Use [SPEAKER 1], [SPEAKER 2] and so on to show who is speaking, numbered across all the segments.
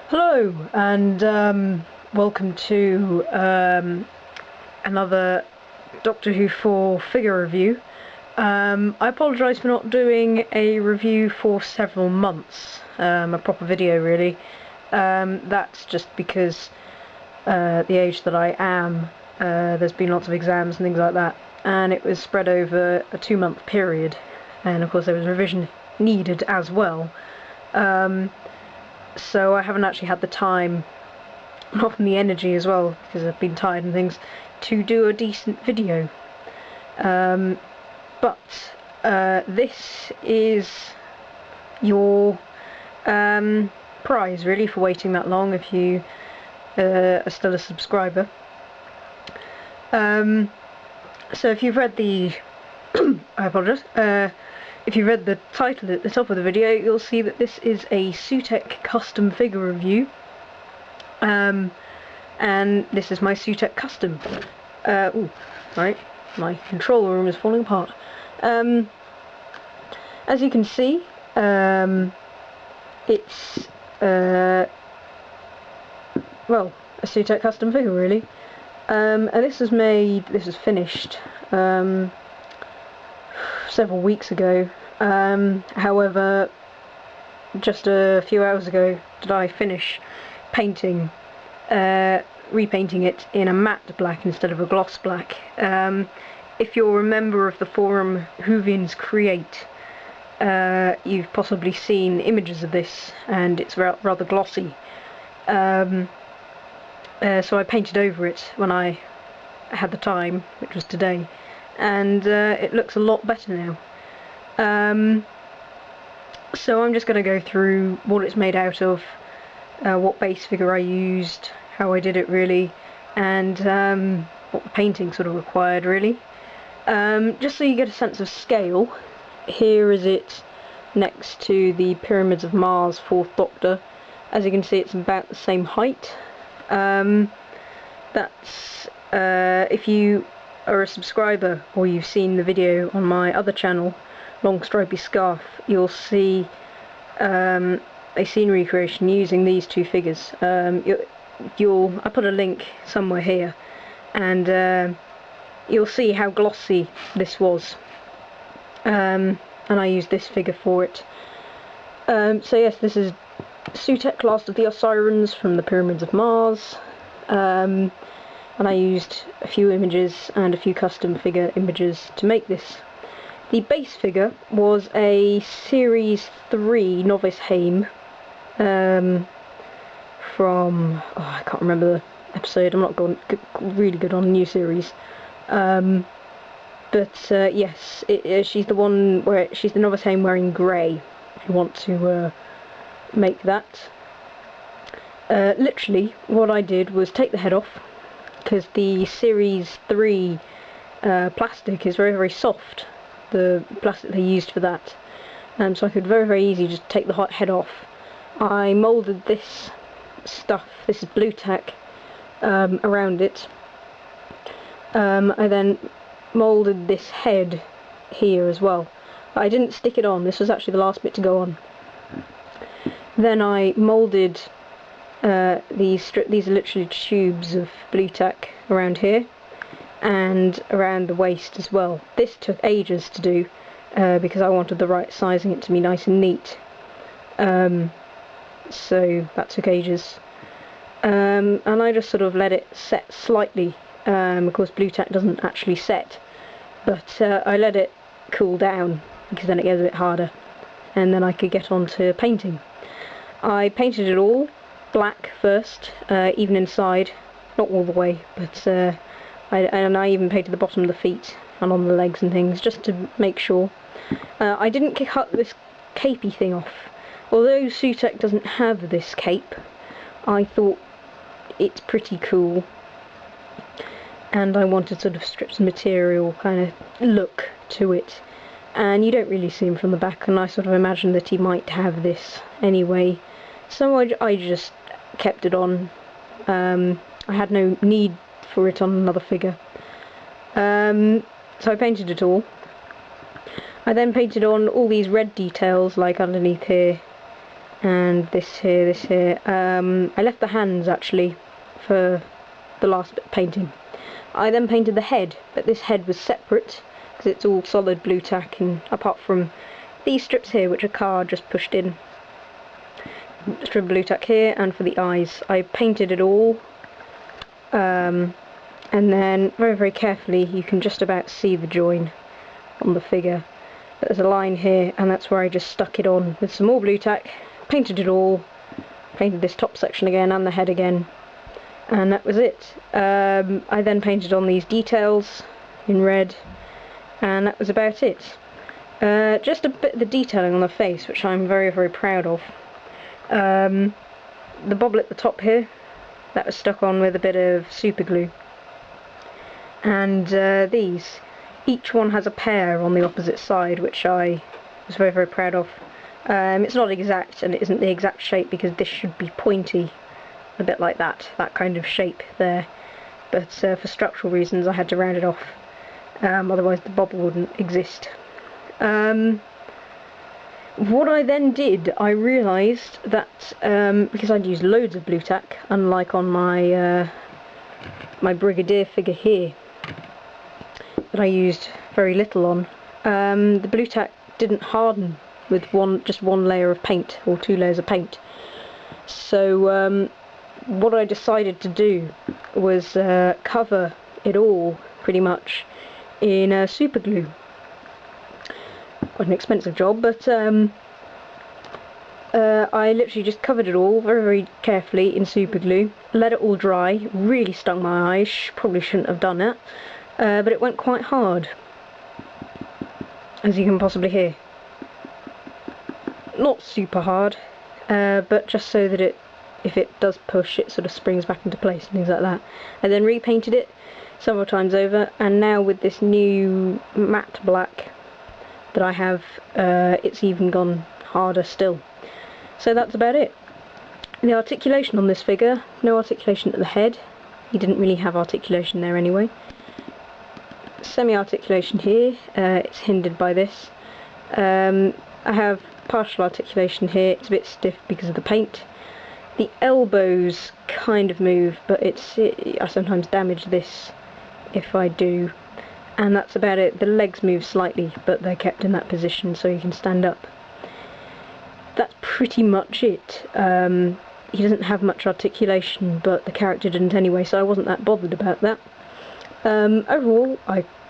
[SPEAKER 1] Hello, and welcome to another Doctor Who 4 figure review. I apologise for not doing a review for several months, a proper video really. That's just because the age that I am, there's been lots of exams and things like that, and it was spread over a 2-month period, and of course there was revision needed as well. So I haven't actually had the time, and often the energy as well, because I've been tired and things, to do a decent video. But this is your prize, really, for waiting that long, if you are still a subscriber. So if you've read the... I apologise. If you read the title at the top of the video, you'll see that this is a Sutekh custom figure review. And this is my Sutekh custom. Ooh, right, my control room is falling apart. As you can see, it's well, a Sutekh custom figure really. And this was finished several weeks ago. However, just a few hours ago did I finish painting, repainting it in a matte black instead of a gloss black. If you're a member of the forum Whovians Create, you've possibly seen images of this, and it's rather glossy. So I painted over it when I had the time, which was today, and it looks a lot better now. So I'm just going to go through what it's made out of, what base figure I used, how I did it really, and what the painting sort of required really. Just so you get a sense of scale, here is it next to the Pyramids of Mars 4th Doctor. As you can see, it's about the same height. That's if you are a subscriber or you've seen the video on my other channel, Long Stripy Scarf, you'll see a scene recreation using these two figures. I put a link somewhere here, and you'll see how glossy this was, and I used this figure for it. So yes, this is Sutekh, Last of the Osirans from the Pyramids of Mars, and I used a few images and a few custom figure images to make this. The base figure was a Series 3 Novice Haim from... oh, I can't remember the episode, I'm not really good on new series. But yes, she's the one where she's the Novice Haim wearing grey, if you want to make that. Literally, what I did was take the head off, because the Series 3 plastic is very, very soft, the plastic they used for that, so I could very, very easily just take the head off. I moulded this stuff, this is blue tack, around it. I then moulded this head here as well. I didn't stick it on, this was actually the last bit to go on. Then I moulded these are literally tubes of blue tack around here and around the waist as well. This took ages to do because I wanted the right sizing, it to be nice and neat. So that took ages. And I just sort of let it set slightly. Of course, blue tack doesn't actually set, but I let it cool down because then it gets a bit harder, and then I could get on to painting. I painted it all black first, even inside, not all the way, but I even painted the bottom of the feet and on the legs and things, just to make sure. I didn't cut this capey thing off. Although Sutekh doesn't have this cape, I thought it's pretty cool, and I wanted sort of strips of material kind of look to it. And you don't really see him from the back, and I sort of imagined that he might have this anyway, so I just kept it on. I had no need for it on another figure, so I painted it all. I then painted on all these red details, like underneath here, and this here. I left the hands actually for the last bit of painting. I then painted the head, but this head was separate because it's all solid blue tack, and apart from these strips here, which are card just pushed in, strip of blue tack here, and for the eyes I painted it all, and then very, very carefully you can just about see the join on the figure. There's a line here, and that's where I just stuck it on with some more blue tack, painted it all, painted this top section again and the head again, and that was it. I then painted on these details in red, and that was about it. Just a bit of the detailing on the face, which I'm very, very proud of. The bobble at the top here, that was stuck on with a bit of super glue, and these, each one has a pair on the opposite side, which I was very, very proud of. It's not exact, and it isn't the exact shape because this should be pointy, a bit like that kind of shape there, but for structural reasons I had to round it off, otherwise the bobble wouldn't exist. What I then did, I realised that because I'd used loads of blue tack, unlike on my my Brigadier figure here, that I used very little on, the blue tack didn't harden with just one layer of paint, or 2 layers of paint. So what I decided to do was cover it all pretty much in super glue. Quite an expensive job, but I literally just covered it all very, very carefully in super glue, let it all dry. Really stung my eyes, probably shouldn't have done it, but it went quite hard, as you can possibly hear. Not super hard, but just so that if it does push, it sort of springs back into place and things like that. I then repainted it several times over, and now with this new matte black that I have, it's even gone harder still. So that's about it. The articulation on this figure, no articulation at the head. He didn't really have articulation there anyway. Semi-articulation here, it's hindered by this. I have partial articulation here, it's a bit stiff because of the paint. The elbows kind of move, but I sometimes damage this if I do. And that's about it. The legs move slightly, but they're kept in that position so you can stand up. That's pretty much it. He doesn't have much articulation, but the character didn't anyway, so I wasn't that bothered about that. Overall,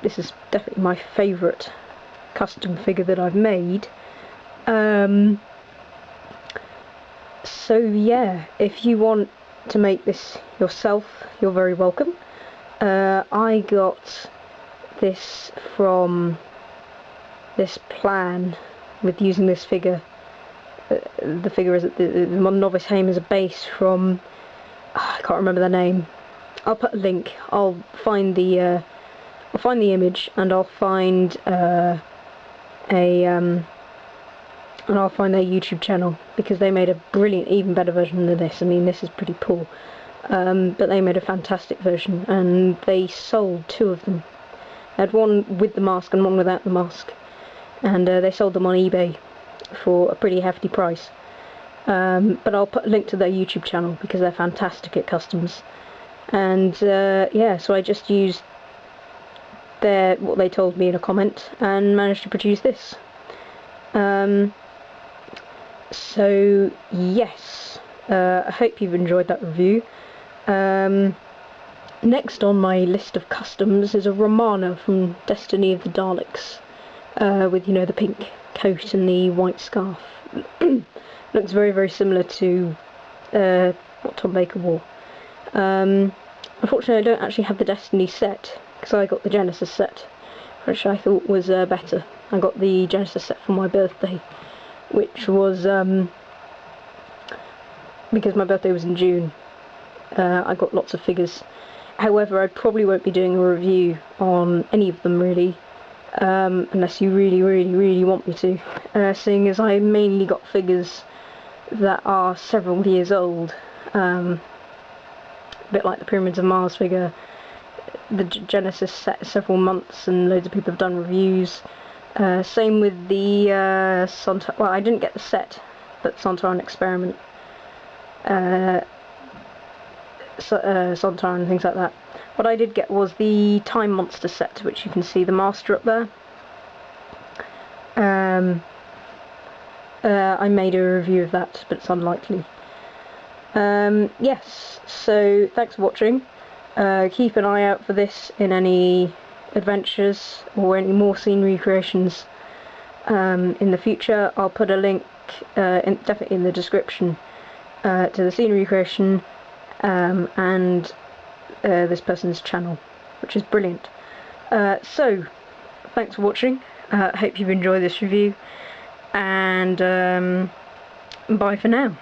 [SPEAKER 1] this is definitely my favourite custom figure that I've made. So yeah, if you want to make this yourself, you're very welcome. I got this from this plan with using this figure. The figure is the Modern Novice Hame as a base from, I can't remember the name. I'll put a link. I'll find the image, and I'll find and I'll find their YouTube channel, because they made a brilliant, even better version than this. I mean, this is pretty poor, but they made a fantastic version, and they sold 2 of them. They had one with the mask and one without the mask, and they sold them on eBay for a pretty hefty price. But I'll put a link to their YouTube channel because they're fantastic at customs. And yeah, so I just used what they told me in a comment and managed to produce this. So yes, I hope you've enjoyed that review. Next on my list of customs is a Romana from Destiny of the Daleks, with, you know, the pink coat and the white scarf. Looks very, very similar to what Tom Baker wore. Unfortunately, I don't actually have the Destiny set, because I got the Genesis set, which I thought was better. I got the Genesis set for my birthday, which was because my birthday was in June. I got lots of figures. However, I probably won't be doing a review on any of them really, unless you really, really, really want me to, seeing as I mainly got figures that are several years old, a bit like the Pyramids of Mars figure. The Genesis set is several months, and loads of people have done reviews. Same with the well, I didn't get the set, but Sontaran Experiment, Sontaran and things like that. What I did get was the Time Monster set, which you can see the master up there. I made a review of that, but it's unlikely. Yes, so thanks for watching. Keep an eye out for this in any adventures or any more scene recreations in the future. I'll put a link definitely in the description to the scene recreation and this person's channel, which is brilliant. So thanks for watching. Hope you've enjoyed this review, and bye for now.